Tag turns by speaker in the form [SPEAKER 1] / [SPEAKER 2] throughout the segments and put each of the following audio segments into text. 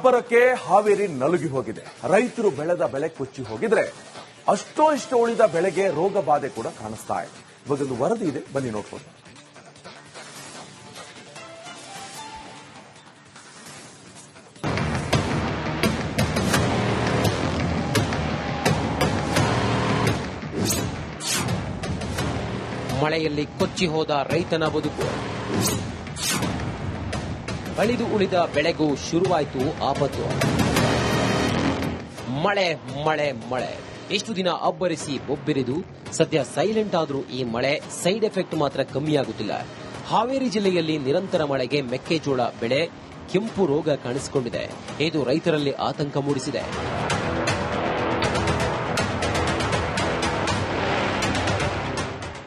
[SPEAKER 1] ಅಬ್ಬರಕ್ಕೆ ಹಾವೇರಿ ನಲುಗಿ ಹೋಗಿದೆ. ರೈತರು ಬೆಳೆದ ಬೆಳೆ ಕೊಚ್ಚಿ ಹೋಗಿದ್ರೆ ಅಷ್ಟೋ ಇಷ್ಟ ಉಳಿದ ಬೆಳೆಗೆ ರೋಗ ಬಾಧೆ ಕೂಡ ಕಾಣಿಸ್ತಾ ಇದೆ. ಇವಾಗೊಂದು ವರದಿ ಇದೆ, ಬನ್ನಿ ನೋಡ್ಕೊಂಡು.
[SPEAKER 2] ಮಳೆಯಲ್ಲಿ ಕೊಚ್ಚಿ ಹೋದ ರೈತನ ಬದುಕು. ಅಳಿದು ಉಳಿದ ಬೆಳೆಗೂ ಶುರುವಾಯಿತು ಆಪತ್ತು. ಮಳೆ ಮಳೆ ಮಳೆ ಎಷ್ಟು ದಿನ ಅಬ್ಬರಿಸಿ ಬೊಬ್ಬಿರಿದು ಸದ್ಯ ಸೈಲೆಂಟ್ ಆದ್ರೂ ಈ ಮಳೆ ಸೈಡ್ ಎಫೆಕ್ಟ್ ಮಾತ್ರ ಕಮ್ಮಿಯಾಗುತ್ತಿಲ್ಲ. ಹಾವೇರಿ ಜಿಲ್ಲೆಯಲ್ಲಿ ನಿರಂತರ ಮಳೆಗೆ ಮೆಕ್ಕೆಜೋಳ ಬೆಳೆ ಕೆಂಪು ರೋಗ ಕಾಣಿಸಿಕೊಂಡಿದೆ. ಇದು ರೈತರಲ್ಲಿ ಆತಂಕ ಮೂಡಿಸಿದೆ.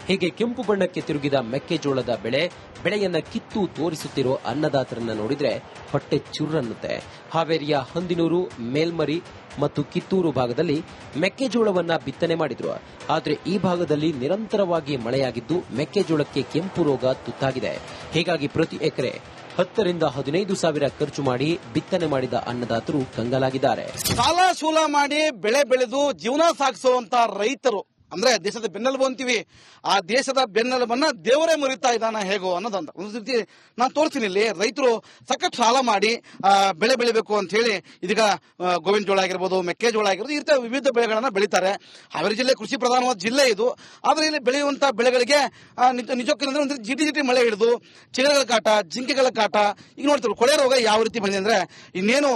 [SPEAKER 2] ಹೀಗೆ ಕೆಂಪು ಬಣ್ಣಕ್ಕೆ ತಿರುಗಿದ ಮೆಕ್ಕೆಜೋಳದ ಬೆಳೆಯನ್ನ ಕಿತ್ತು ತೋರಿಸುತ್ತಿರೋ ಅನ್ನದಾತರನ್ನ ನೋಡಿದ್ರೆ ಹೊಟ್ಟೆ ಚುರ್ರನ್ನುತ್ತೆ. ಹಾವೇರಿಯ ಹಂದಿನೂರು, ಮೇಲ್ಮರಿ ಮತ್ತು ಕಿತ್ತೂರು ಭಾಗದಲ್ಲಿ ಮೆಕ್ಕೆಜೋಳವನ್ನ ಬಿತ್ತನೆ ಮಾಡಿದ್ರು. ಆದರೆ ಈ ಭಾಗದಲ್ಲಿ ನಿರಂತರವಾಗಿ ಮಳೆಯಾಗಿದ್ದು ಮೆಕ್ಕೆಜೋಳಕ್ಕೆ ಕೆಂಪು ರೋಗ ತುತ್ತಾಗಿದೆ. ಹೀಗಾಗಿ ಪ್ರತಿ ಎಕರೆ 10 ರಿಂದ 15 ಸಾವಿರ ಖರ್ಚು ಮಾಡಿ ಬಿತ್ತನೆ ಮಾಡಿದ ಅನ್ನದಾತರು ಕಂಗಾಲಾಗಿದ್ದಾರೆ.
[SPEAKER 3] ಸಾಲ ಸೂಲ ಮಾಡಿ ಬೆಳೆ ಬೆಳೆದು ಜೀವನ ಸಾಗಿಸುವಂತ ರೈತರು ಅಂದ್ರೆ ದೇಶದ ಬೆನ್ನೆಲುಬು ಅಂತೀವಿ. ಆ ದೇಶದ ಬೆನ್ನೆಲುಬನ್ನ ದೇವರೇ ಮುರಿತಾ ಇದ್ದಾನ ಹೇಗೋ ಅನ್ನೋದಂತ ಒಂದು ರೀತಿ ನಾನು ತೋರಿಸ್ತೀನಿ. ಇಲ್ಲಿ ರೈತರು ಸಖತ್ ಸಾಲ ಮಾಡಿ ಬೆಳೆ ಬೆಳಿಬೇಕು ಅಂತ ಹೇಳಿ ಇದೀಗ ಗೋವಿನ ಜೋಳ ಆಗಿರ್ಬೋದು, ಮೆಕ್ಕೆಜೋಳ ಆಗಿರ್ಬೋದು, ಈ ರೀತಿಯ ವಿವಿಧ ಬೆಳೆಗಳನ್ನ ಬೆಳೀತಾರೆ. ಹಾವೇರಿ ಜಿಲ್ಲೆ ಕೃಷಿ ಪ್ರಧಾನವಾದ ಜಿಲ್ಲೆ ಇದು. ಆದ್ರೆ ಇಲ್ಲಿ ಬೆಳೆಯುವಂತ ಬೆಳೆಗಳಿಗೆ ನಿಜಕ್ಕೂ ಒಂದು ಜಿಟಿ ಮಳೆ ಹಿಡಿದು ಚಿಗರೆಗಳ ಕಾಟ, ಜಿಂಕೆಗಳ ಕಾಟ. ಈಗ ನೋಡ್ತೀವಿ ಕೊಳೆ ರೋಗ ಯಾವ ರೀತಿ ಬಂದಿದೆ ಅಂದ್ರೆ ಇನ್ನೇನು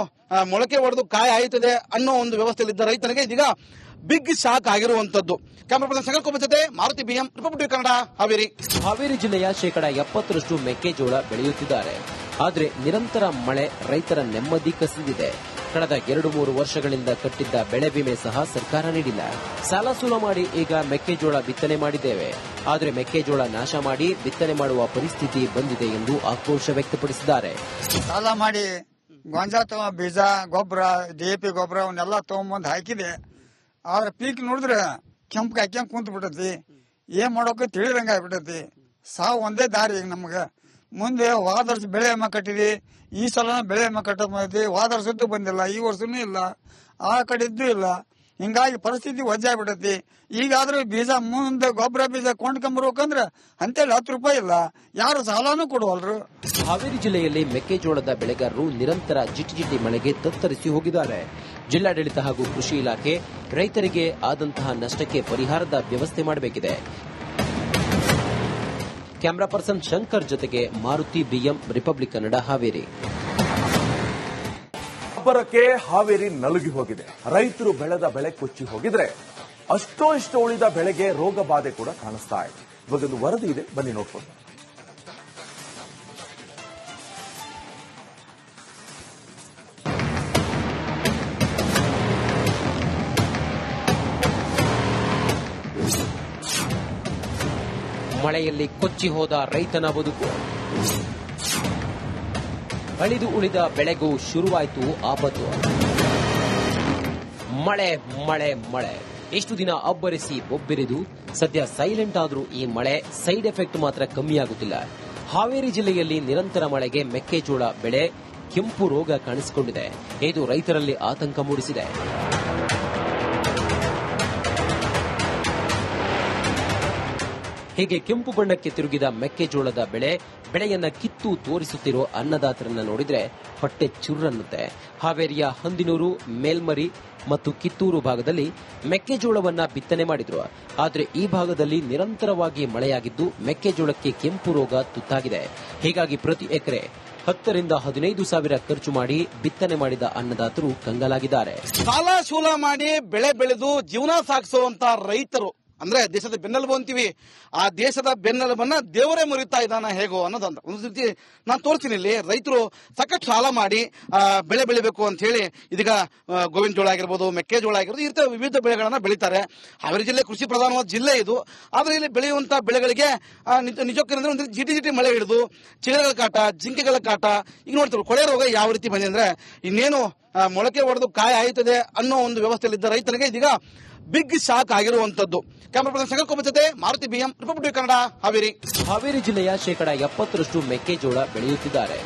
[SPEAKER 3] ಮೊಳಕೆ ಹೊಡೆದು ಕಾಯಿ ಆಯ್ತದೆ ಅನ್ನೋ ಒಂದು ವ್ಯವಸ್ಥೆಯಲ್ಲಿದ್ದ ರೈತನಿಗೆ ಇದೀಗ ಬಿಗ್ ಶಾಕ್ ಆಗಿರುವಂತದ್ದು. ಕ್ಯಾಮರಾ ಪರ್ಸನ್ ಸಂಗಲ್ಕೊಬ್ಬ ಜೊತೆ ಮಾರುತಿ ಬಿಎಂ, ರಿಪಬ್ಲಿಕ್ ಕನ್ನಡ, ಹಾವೇರಿ.
[SPEAKER 2] ಹಾವೇರಿ ಜಿಲ್ಲೆಯ 70% ಮೆಕ್ಕೆಜೋಳ ಬೆಳೆಯುತ್ತಿದ್ದಾರೆ. ಆದರೆ ನಿರಂತರ ಮಳೆ ರೈತರ ನೆಮ್ಮದಿ ಕಸಿದಿದೆ. ಕಳೆದ 2-3 ವರ್ಷಗಳಿಂದ ಕಟ್ಟಿದ್ದ ಬೆಳೆ ವಿಮೆ ಸಹ ಸರ್ಕಾರ ನೀಡಿಲ್ಲ. ಸಾಲ ಸೂಲ ಮಾಡಿ ಈಗ ಮೆಕ್ಕೆಜೋಳ ಬಿತ್ತನೆ ಮಾಡಿದ್ದೇವೆ. ಆದರೆ ಮೆಕ್ಕೆಜೋಳ ನಾಶ ಮಾಡಿ ಬಿತ್ತನೆ ಮಾಡುವ ಪರಿಸ್ಥಿತಿ ಬಂದಿದೆ ಎಂದು ಆಕ್ರೋಶ ವ್ಯಕ್ತಪಡಿಸಿದ್ದಾರೆ.
[SPEAKER 4] ಸಾಲ ಮಾಡಿ ಗೊಂಜಾಳ ಬೀಜ, ಗೊಬ್ಬರ, DAP ಗೊಬ್ಬರ ಅವನ್ನೆಲ್ಲ ತಗೊಂಬಂದು ಹಾಕಿದೆ. ಆದ್ರೆ ಪೀಕ್ ನೋಡಿದ್ರೆ ಕೆಂಪು ಹಾಕ್ಯಂಗ್ ಕುಂತ ಬಿಟ್ಟತಿ. ಏನ್ ಮಾಡೋಕೆ ತಿಳಿದಂಗ ಆಗ್ಬಿಟ್ಟತಿ. ಸಾವು ಒಂದೇ ದಾರಿ ಈಗ ನಮ್ಗ. ಮುಂದೆ ಹೋದ ವರ್ಷ ಬೆಳೆ ವಿಮೆ ಕಟ್ಟಿದಿ, ಈ ಸಲ ಬೆಳೆ ವಿಮೆ ಕಟ್ಟೈತಿ. ಹೋದ ವರ್ಷದ್ದು ಬಂದಿಲ್ಲ, ಈ ವರ್ಷನೂ ಇಲ್ಲ, ಆ ಕಡೆದ್ದು ಇಲ್ಲ. ಹಿಂಗಾಗಿ ಪರಿಸ್ಥಿತಿ ವಜ್ಜಾಗ್ಬಿಟ್ಟತಿ. ಈಗಾದ್ರೂ ಬೀಜ ಮುಂದೆ ಗೊಬ್ಬರ ಬೀಜ ಕೊಂಡ್ಕೊಂಬರ್ಬೇಕಂದ್ರ ಅಂತೇಳಿ 10 ರೂಪಾಯಿ ಇಲ್ಲ, ಯಾರು ಸಾಲನೂ ಕೊಡುವಲ್ರು.
[SPEAKER 2] ಹಾವೇರಿ ಜಿಲ್ಲೆಯಲ್ಲಿ ಮೆಕ್ಕೆಜೋಳದ ಬೆಳೆಗಾರರು ನಿರಂತರ ಜಿಟಿ ಮಳೆಗೆ ತತ್ತರಿಸಿ ಹೋಗಿದ್ದಾರೆ. ಜಿಲ್ಲಾಡಳಿತ ಹಾಗೂ ಕೃಷಿ ಇಲಾಖೆ ರೈತರಿಗೆ ಆದಂತಹ ನಷ್ಟಕ್ಕೆ ಪರಿಹಾರದ ವ್ಯವಸ್ಥೆ ಮಾಡಬೇಕಿದೆ. ಕ್ಯಾಮರಾ ಪರ್ಸನ್ ಶಂಕರ್ ಜೊತೆಗೆ ಮಾರುತಿ ಬಿಎಂ, ರಿಪಬ್ಲಿಕ್ ಕನ್ನಡ, ಹಾವೇರಿ.
[SPEAKER 1] ಅಬ್ಬರಕ್ಕೆ ಹಾವೇರಿ ನಲುಗಿ ಹೋಗಿದೆ. ರೈತರು ಬೆಳೆದ ಬೆಳೆ ಕೊಚ್ಚಿ ಹೋಗಿದ್ರೆ ಅಷ್ಟೋ ಇಷ್ಟ ಉಳಿದ ಬೆಳೆಗೆ ರೋಗ ಬಾಧೆ ಕೂಡ ಕಾಣಿಸ್ತಾ ಇದೆ. ಇವಾಗೊಂದು ವರದಿ ಇದೆ, ಬನ್ನಿ ನೋಡ್ಕೊಂಡು.
[SPEAKER 2] ಮಳೆಯಲ್ಲಿ ಕೊಚ್ಚಿ ಹೋದ ರೈತನ ಬದುಕು. ಅಳಿದು ಉಳಿದ ಬೆಳೆಗೂ ಶುರುವಾಯಿತು ಆಪತ್ತು. ಮಳೆ ಮಳೆ ಮಳೆ ಎಷ್ಟು ದಿನ ಅಬ್ಬರಿಸಿ ಬೊಬ್ಬಿರಿದು ಸದ್ಯ ಸೈಲೆಂಟ್ ಆದ್ರೂ ಈ ಮಳೆ ಸೈಡ್ ಎಫೆಕ್ಟ್ ಮಾತ್ರ ಕಮ್ಮಿಯಾಗುತ್ತಿಲ್ಲ. ಹಾವೇರಿ ಜಿಲ್ಲೆಯಲ್ಲಿ ನಿರಂತರ ಮಳೆಗೆ ಮೆಕ್ಕೆಜೋಳ ಬೆಳೆ ಕೆಂಪು ರೋಗ ಕಾಣಿಸಿಕೊಂಡಿದೆ. ಇದು ರೈತರಲ್ಲಿ ಆತಂಕ ಮೂಡಿಸಿದೆ. ಹೀಗೆ ಕೆಂಪು ಬಣ್ಣಕ್ಕೆ ತಿರುಗಿದ ಮೆಕ್ಕೆಜೋಳದ ಬೆಳೆಯನ್ನ ಕಿತ್ತು ತೋರಿಸುತ್ತಿರೋ ಅನ್ನದಾತರನ್ನ ನೋಡಿದ್ರೆ ಹೊಟ್ಟೆ ಚುರ್ರನ್ನುತ್ತೆ. ಹಾವೇರಿಯ ಹಂದಿನೂರು, ಮೇಲ್ಮರಿ ಮತ್ತು ಕಿತ್ತೂರು ಭಾಗದಲ್ಲಿ ಮೆಕ್ಕೆಜೋಳವನ್ನ ಬಿತ್ತನೆ ಮಾಡಿದ್ರು. ಆದರೆ ಈ ಭಾಗದಲ್ಲಿ ನಿರಂತರವಾಗಿ ಮಳೆಯಾಗಿದ್ದು ಮೆಕ್ಕೆಜೋಳಕ್ಕೆ ಕೆಂಪು ರೋಗ ತುತ್ತಾಗಿದೆ. ಹೀಗಾಗಿ ಪ್ರತಿ ಎಕರೆ 10 ರಿಂದ 15 ಸಾವಿರ ಖರ್ಚು ಮಾಡಿ ಬಿತ್ತನೆ ಮಾಡಿದ ಅನ್ನದಾತರು ಕಂಗಾಲಾಗಿದ್ದಾರೆ.
[SPEAKER 3] ಸಾಲ ಸೂಲ ಮಾಡಿ ಬೆಳೆ ಬೆಳೆದು ಜೀವನ ಸಾಗಿಸುವಂತ ರೈತರು ಅಂದ್ರೆ ದೇಶದ ಬೆನ್ನೆಲುಬು ಅಂತೀವಿ. ಆ ದೇಶದ ಬೆನ್ನೆಲುಬನ್ನ ದೇವರೇ ಮುರಿತಾ ಇದ್ದಾನ ಹೇಗೋ ಅನ್ನೋದಂತ ಒಂದು ರೀತಿ ನಾನು ತೋರಿಸ್ತೀನಿ. ಇಲ್ಲಿ ರೈತರು ಸಖತ್ ಸಾಲ ಮಾಡಿ ಬೆಳೆ ಬೆಳಿಬೇಕು ಅಂತ ಹೇಳಿ ಇದೀಗ ಗೋವಿನ ಜೋಳ ಆಗಿರ್ಬೋದು, ಮೆಕ್ಕೆಜೋಳ ಆಗಿರ್ಬೋದು, ಈ ರೀತಿಯ ವಿವಿಧ ಬೆಳೆಗಳನ್ನ ಬೆಳೀತಾರೆ. ಹಾವೇರಿ ಜಿಲ್ಲೆ ಕೃಷಿ ಪ್ರಧಾನವಾದ ಜಿಲ್ಲೆ ಇದು. ಆದ್ರೆ ಇಲ್ಲಿ ಬೆಳೆಯುವಂತ ಬೆಳೆಗಳಿಗೆ ನಿಜಕ್ಕೂ ಒಂದು ಜಿಟಿ ಮಳೆ ಹಿಡಿದು ಚಿಗರೆಗಳ ಕಾಟ, ಜಿಂಕೆಗಳ ಕಾಟ. ಈಗ ನೋಡ್ತೀವಿ ಕೊಳೆ ರೋಗ ಯಾವ ರೀತಿ ಬಂದಿದೆ ಅಂದ್ರೆ ಇನ್ನೇನು ಮೊಳಕೆ ಹೊಡೆದು ಕಾಯಿ ಆಯ್ತದೆ ಅನ್ನೋ ಒಂದು ವ್ಯವಸ್ಥೆಯಲ್ಲಿದ್ದ ರೈತನಿಗೆ ಇದೀಗ ಬಿಗ್ ಶಾಕ್ ಆಗಿರುವಂತದ್ದು. ಕ್ಯಾಮರಾ ಪರ್ಸನ್ ಸಂಗಲ್ಕೊಬ್ಬ ಜೊತೆ ಮಾರುತಿ ಬಿಎಂ, ರಿಪಬ್ಲಿಕ್ ಕನ್ನಡ, ಹಾವೇರಿ.
[SPEAKER 2] ಹಾವೇರಿ ಜಿಲ್ಲೆಯ 70% ಮೆಕ್ಕೆಜೋಳ ಬೆಳೆಯುತ್ತಿದ್ದಾರೆ.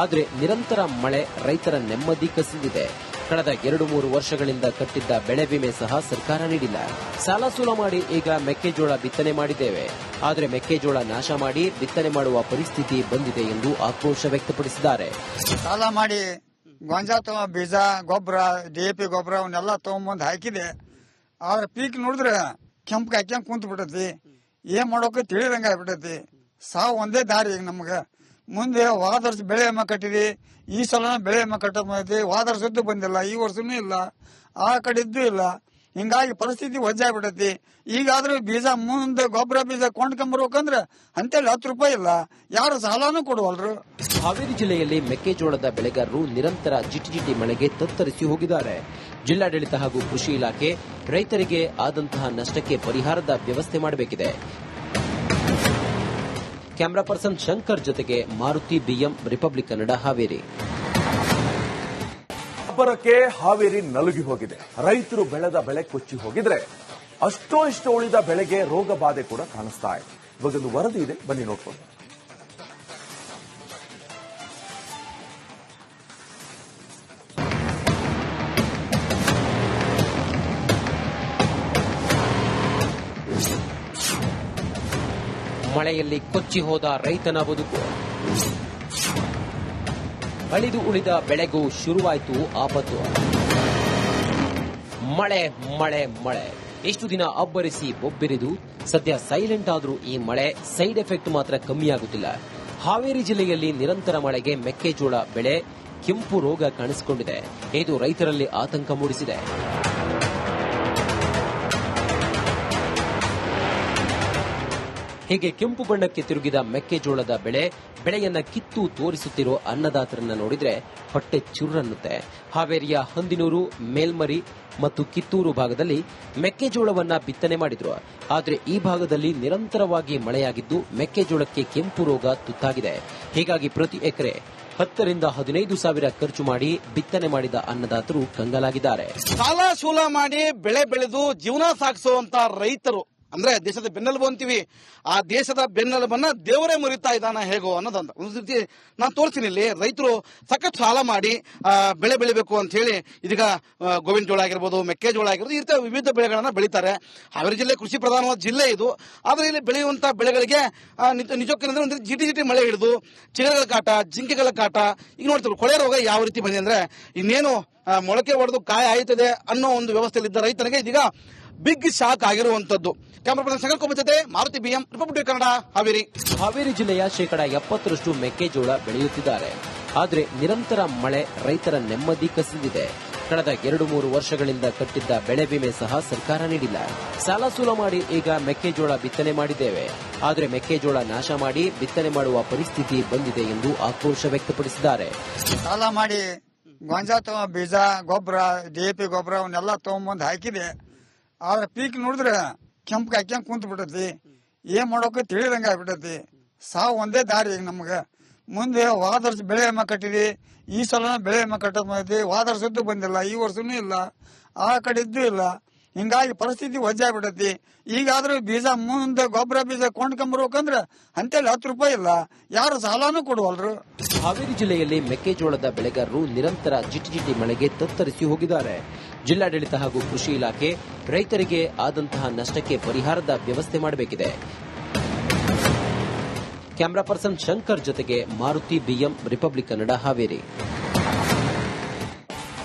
[SPEAKER 2] ಆದರೆ ನಿರಂತರ ಮಳೆ ರೈತರ ನೆಮ್ಮದಿ ಕಸಿದಿದೆ. ಕಳೆದ 2-3 ವರ್ಷಗಳಿಂದ ಕಟ್ಟಿದ್ದ ಬೆಳೆ ವಿಮೆ ಸಹ ಸರ್ಕಾರ ನೀಡಿಲ್ಲ. ಸಾಲ ಸೂಲ ಮಾಡಿ ಈಗ ಮೆಕ್ಕೆಜೋಳ ಬಿತ್ತನೆ ಮಾಡಿದ್ದೇವೆ. ಆದರೆ ಮೆಕ್ಕೆಜೋಳ ನಾಶ ಮಾಡಿ ಬಿತ್ತನೆ ಮಾಡುವ ಪರಿಸ್ಥಿತಿ ಬಂದಿದೆ ಎಂದು ಆಕ್ರೋಶ ವ್ಯಕ್ತಪಡಿಸಿದ್ದಾರೆ.
[SPEAKER 4] ಸಾಲ ಮಾಡಿ ಗೊಂಜಾಳ ಬೀಜ ಗೊಬ್ಬರ DAP ಗೊಬ್ಬರ ಅವನ್ನೆಲ್ಲ ತಗೊಂಬಂದು ಹಾಕಿದೆ. ಆದ್ರೆ ಪೀಕ್ ನೋಡಿದ್ರೆ ಕೆಂಪು ಹಾಕ್ಯಂಗ್ ಕುಂತ ಬಿಟ್ಟತಿ. ಏನ್ ಮಾಡೋಕೆ ತಿಳಿದಂಗ ಆಗ್ಬಿಟ್ಟತಿ. ಸಾವು ಒಂದೇ ದಾರಿ ಈಗ ನಮ್ಗ. ಮುಂದೆ ಹೋದ ವರ್ಷ ಬೆಳೆ ವಿಮೆ ಕಟ್ಟಿದಿ, ಈ ಸಲ ಬೆಳೆ ವಿಮೆ ಕಟ್ಟೈತಿ. ಹೋದ ವರ್ಷದ್ದು ಬಂದಿಲ್ಲ, ಈ ವರ್ಷನೂ ಇಲ್ಲ, ಆ ಕಡೆದ್ದು ಇಲ್ಲ. ಹಿಂಗಾಗಿ ಪರಿಸ್ಥಿತಿ ವಜ್ಜಾಗ್ಬಿಟ್ಟತಿ. ಈಗಾದ್ರೂ ಬೀಜ ಮುಂದೆ ಗೊಬ್ಬರ ಬೀಜ ಕೊಂಡ್ಕೊಂಬರ್ಬೇಕಂದ್ರೆ ಅಂತೇಳಿ 10 ರೂಪಾಯಿ ಇಲ್ಲ, ಯಾರು ಸಾಲನೂ ಕೊಡುವಲ್ರು.
[SPEAKER 2] ಹಾವೇರಿ ಜಿಲ್ಲೆಯಲ್ಲಿ ಮೆಕ್ಕೆಜೋಳದ ಬೆಳೆಗಾರರು ನಿರಂತರ ಜಿಟಿಜಿಟಿ ಮಳೆಗೆ ತತ್ತರಿಸಿ ಹೋಗಿದ್ದಾರೆ. ಜಿಲ್ಲಾಡಳಿತ ಹಾಗೂ ಕೃಷಿ ಇಲಾಖೆ ರೈತರಿಗೆ ಆದಂತಹ ನಷ್ಟಕ್ಕೆ ಪರಿಹಾರದ ವ್ಯವಸ್ಥೆ ಮಾಡಬೇಕಿದೆ. ಕ್ಯಾಮರಾ ಪರ್ಸನ್ ಶಂಕರ್ ಜೊತೆಗೆ ಮಾರುತಿ BM ರಿಪಬ್ಲಿಕ್ ಕನ್ನಡ ಹಾವೇರಿ.
[SPEAKER 1] ಅಬ್ಬರಕ್ಕೆ ಹಾವೇರಿ ನಲುಗಿ ಹೋಗಿದೆ. ರೈತರು ಬೆಳೆದ ಬೆಳೆ ಕೊಚ್ಚಿ ಹೋಗಿದ್ರೆ ಅಷ್ಟೋ ಇಷ್ಟು ಉಳಿದ ಬೆಳೆಗೆ ರೋಗ ಬಾಧೆ ಕೂಡ ಕಾಣಿಸ್ತಾ ಇದೆ. ಇವಾಗೊಂದು ವರದಿ ಇದೆ, ಬನ್ನಿ ನೋಡ್ಕೊಂಡು.
[SPEAKER 2] ಮಳೆಯಲ್ಲಿ ಕೊಚ್ಚಿ ಹೋದ ರೈತನ ಬದುಕು. ಅಳಿದು ಉಳಿದ ಬೆಳೆಗೂ ಶುರುವಾಯಿತು ಆಪತ್ತು. ಮಳೆ ಮಳೆ ಮಳೆ ಎಷ್ಟು ದಿನ ಅಬ್ಬರಿಸಿ ಬೊಬ್ಬಿರಿದು ಸದ್ಯ ಸೈಲೆಂಟ್ ಆದ್ರೂ ಈ ಮಳೆ ಸೈಡ್ ಎಫೆಕ್ಟ್ ಮಾತ್ರ ಕಮ್ಮಿಯಾಗುತ್ತಿಲ್ಲ. ಹಾವೇರಿ ಜಿಲ್ಲೆಯಲ್ಲಿ ನಿರಂತರ ಮಳೆಗೆ ಮೆಕ್ಕೆಜೋಳ ಬೆಳೆ ಕೆಂಪು ರೋಗ ಕಾಣಿಸಿಕೊಂಡಿದೆ. ಇದು ರೈತರಲ್ಲಿ ಆತಂಕ ಮೂಡಿಸಿದೆ. ಹೀಗೆ ಕೆಂಪು ಬಣ್ಣಕ್ಕೆ ತಿರುಗಿದ ಮೆಕ್ಕೆಜೋಳದ ಬೆಳೆಯನ್ನ ಕಿತ್ತು ತೋರಿಸುತ್ತಿರೋ ಅನ್ನದಾತರನ್ನ ನೋಡಿದ್ರೆ ಹೊಟ್ಟೆ ಚುರ್ರನ್ನುತ್ತೆ. ಹಾವೇರಿಯ ಹಂದಿನೂರು, ಮೇಲ್ಮರಿ ಮತ್ತು ಕಿತ್ತೂರು ಭಾಗದಲ್ಲಿ ಮೆಕ್ಕೆಜೋಳವನ್ನ ಬಿತ್ತನೆ ಮಾಡಿದ್ರು. ಆದರೆ ಈ ಭಾಗದಲ್ಲಿ ನಿರಂತರವಾಗಿ ಮಳೆಯಾಗಿದ್ದು ಮೆಕ್ಕೆಜೋಳಕ್ಕೆ ಕೆಂಪು ರೋಗ ತುತ್ತಾಗಿದೆ. ಹೀಗಾಗಿ ಪ್ರತಿ ಎಕರೆ 10 ರಿಂದ 15 ಸಾವಿರ ಖರ್ಚು ಮಾಡಿ ಬಿತ್ತನೆ ಮಾಡಿದ ಅನ್ನದಾತರು ಕಂಗಾಲಾಗಿದ್ದಾರೆ.
[SPEAKER 3] ಸಾಲ ಸೂಲ ಮಾಡಿ ಬೆಳೆ ಬೆಳೆದು ಜೀವನ ಸಾಗಿಸುವಂತ ರೈತರು ಅಂದ್ರೆ ದೇಶದ ಬೆನ್ನೆಲುಬು ಅಂತೀವಿ. ಆ ದೇಶದ ಬೆನ್ನೆಲುಬನ್ನ ದೇವರೇ ಮುರಿತಾ ಇದ್ದಾನ ಹೇಗೋ ಅನ್ನೋದಂತ ಒಂದು ರೀತಿ ನಾನು ತೋರಿಸ್ತೀನಿ. ಇಲ್ಲಿ ರೈತರು ಸಖತ್ ಸಾಲ ಮಾಡಿ ಬೆಳೆ ಬೆಳಿಬೇಕು ಅಂತ ಹೇಳಿ ಇದೀಗ ಗೋವಿನ ಜೋಳ ಆಗಿರ್ಬೋದು, ಮೆಕ್ಕೆಜೋಳ ಆಗಿರ್ಬೋದು, ಈ ರೀತಿಯ ವಿವಿಧ ಬೆಳೆಗಳನ್ನ ಬೆಳೀತಾರೆ. ಹಾವೇರಿ ಜಿಲ್ಲೆ ಕೃಷಿ ಪ್ರಧಾನವಾದ ಜಿಲ್ಲೆ ಇದು. ಆದ್ರೆ ಇಲ್ಲಿ ಬೆಳೆಯುವಂತಹ ಬೆಳೆಗಳಿಗೆ ನಿಜಕ್ಕೇನಂದ್ರೆ ಒಂದು ಜಿಟಿ ಮಳೆ ಹಿಡಿದು ಚಿರಗಳ ಕಾಟ, ಜಿಂಕೆಗಳ ಕಾಟ. ಈಗ ನೋಡ್ತೀವಿ ಕೊಳೆ ರೋಗ ಯಾವ ರೀತಿ ಬಂದಿದೆ ಅಂದ್ರೆ ಇನ್ನೇನು ಮೊಳಕೆ ಹೊಡೆದು ಕಾಯ ಆಯ್ತದೆ ಅನ್ನೋ ಒಂದು ವ್ಯವಸ್ಥೆಯಲ್ಲಿದ್ದ ರೈತನಿಗೆ ಇದೀಗ ಬಿಗ್ ಶಾಕ್ ಆಗಿರುವಂತದ್ದು. ಕ್ಯಾಮರಾ ಪರ್ಸನ್ ಶಂಕರ್ ಜೊತೆ ಮಾರುತಿ BM ರಿಪಬ್ಲಿಕ್ ಕನ್ನಡ ಹಾವೇರಿ.
[SPEAKER 2] ಹಾವೇರಿ ಜಿಲ್ಲೆಯ 70% ಮೆಕ್ಕೆಜೋಳ ಬೆಳೆಯುತ್ತಿದ್ದಾರೆ. ಆದರೆ ನಿರಂತರ ಮಳೆ ರೈತರ ನೆಮ್ಮದಿ ಕಸಿದಿದೆ. ಕಳೆದ 2-3 ವರ್ಷಗಳಿಂದ ಕಟ್ಟಿದ್ದ ಬೆಳೆ ವಿಮೆ ಸಹ ಸರ್ಕಾರ ನೀಡಿಲ್ಲ. ಸಾಲ ಸೂಲ ಮಾಡಿ ಈಗ ಮೆಕ್ಕೆಜೋಳ ಬಿತ್ತನೆ ಮಾಡಿದ್ದೇವೆ. ಆದರೆ ಮೆಕ್ಕೆಜೋಳ ನಾಶ ಮಾಡಿ ಬಿತ್ತನೆ ಮಾಡುವ ಪರಿಸ್ಥಿತಿ ಬಂದಿದೆ ಎಂದು ಆಕ್ರೋಶ ವ್ಯಕ್ತಪಡಿಸಿದ್ದಾರೆ.
[SPEAKER 4] ಸಾಲ ಮಾಡಿ ಗೊಂಜಾಳ ಬೀಜ ಗೊಬ್ಬರ DAP ಗೊಬ್ಬರ ಅವನ್ನೆಲ್ಲ ತಗೊಂಬಂದು ಹಾಕಿದೆ. ಆದ್ರೆ ಪೀಕ್ ನೋಡಿದ್ರೆ ಕೆಂಪು ಹಾಕ್ಯಂಗ್ ಕುಂತ ಬಿಟ್ಟತಿ. ಏನ್ ಮಾಡೋಕೆ ತಿಳಿದಂಗ ಆಗ್ಬಿಟ್ಟತಿ. ಸಾವು ಒಂದೇ ದಾರಿ ಈಗ ನಮ್ಗ. ಮುಂದೆ ಹೋದ ವರ್ಷ ಬೆಳೆ ವಿಮೆ ಕಟ್ಟಿದಿ, ಈ ಸಲ ಬೆಳೆ ವಿಮೆ ಕಟ್ಟೈತಿ. ಹೋದ ವರ್ಷದ್ದು ಬಂದಿಲ್ಲ, ಈ ವರ್ಷನೂ ಇಲ್ಲ, ಆ ಕಡೆದ್ದು ಇಲ್ಲ. ಹಿಂಗಾಗಿ ಪರಿಸ್ಥಿತಿ ವಜ್ಜಾಗ್ಬಿಟ್ಟತಿ. ಈಗಾದ್ರೂ ಬೀಜ ಮುಂದೆ ಗೊಬ್ಬರ ಬೀಜ ಕೊಂಡ್ಕೊಂಬರ್ಬೇಕಂದ್ರೆ ಅಂತೇಳಿ 10 ರೂಪಾಯಿ ಇಲ್ಲ, ಯಾರು ಸಾಲನೂ ಕೊಡುವಲ್ರು.
[SPEAKER 2] ಹಾವೇರಿ ಜಿಲ್ಲೆಯಲ್ಲಿ ಮೆಕ್ಕೆಜೋಳದ ಬೆಳೆಗಾರರು ನಿರಂತರ ಜಿಟಿಜಿಟಿ ಮಳೆಗೆ ತತ್ತರಿಸಿ ಹೋಗಿದ್ದಾರೆ. ಜಿಲ್ಲಾಡಳಿತ ಹಾಗೂ ಕೃಷಿ ಇಲಾಖೆ ರೈತರಿಗೆ ಆದಂತಹ ನಷ್ಟಕ್ಕೆ ಪರಿಹಾರದ ವ್ಯವಸ್ಥೆ ಮಾಡಬೇಕಿದೆ. ಕ್ಯಾಮರಾ ಪರ್ಸನ್ ಶಂಕರ್ ಜೊತೆಗೆ ಮಾರುತಿ BM ರಿಪಬ್ಲಿಕ್ ಕನ್ನಡ ಹಾವೇರಿ.